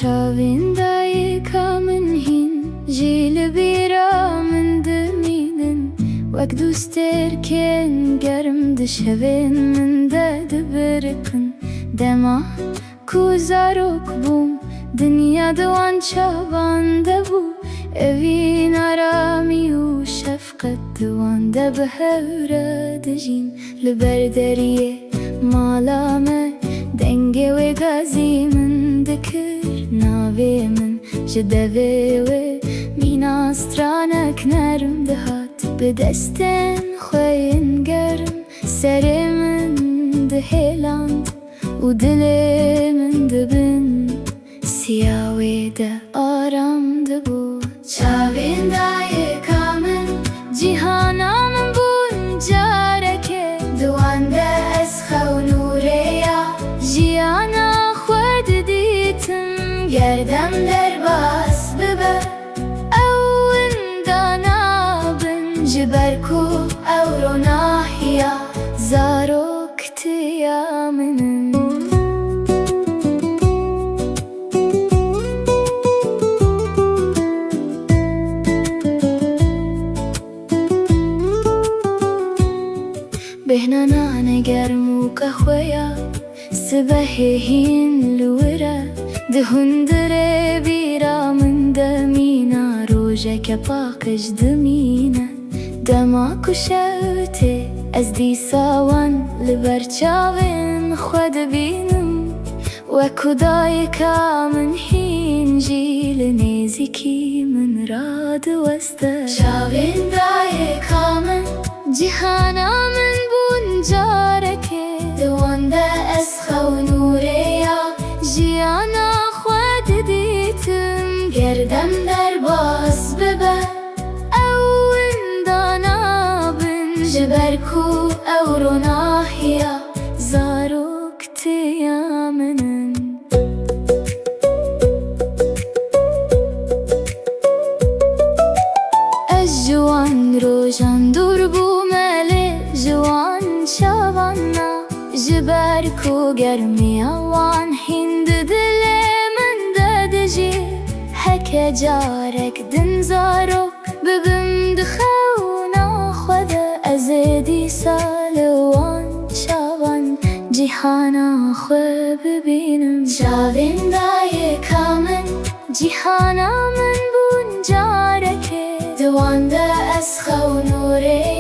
چاوێندایەکە من هین جێ لە بیرە من دەمێنن وەک دووستێرکێن گەرم دشەوێن من دەدبرقن دەما کو زارۆک بووم دنیا دەوان چاوان دەبوو ئەوین ئارامی و شەفقەت دوان دەبهەورە دەژین لەبەر دەریێ ماڵامە دەنگێ وێگازی من دەکرد ناوێ من ji devê wê mînastranek nerim dihat bi destên xwe yên germ serê min dihêland û dilê min dibin siya wê de aram dibû çavêndayêka min cîhana min bûn carekê di wan de ez xew nûrê ya jiyana xwe didîtim gerdem derbas bibe ew winda nabin ji ber ku ew ronahiya zaroktiya minin bêhna nane germ û qehweya sibehê hîn li wir e di hundirê bîra min demîna rojeke paqij dimîne dema ku şewtê ez dîsa wan li ber çavên xwe dibînim wek dayika min hîn jî li nêzîkî min radiweste çavêndayêka min cîhana min bûn carekê di wan de ez xew nûrê ya jiyana xwe didîtim gerdem derbas bibe ew winda nabin ji ber ku ew ronahiya zaroktiya minin ez ji wan rojan dûr bûme lê ji wan çavan ji ber ku germiya wan hîn di dilê min de dijî heke carek din zarok bibim di xewna xwe de ez ê dîsa li wan çavan cîhana xwe bibînim çavêndayêka min cîhana min bûn carekê di wan de ez xew nûrê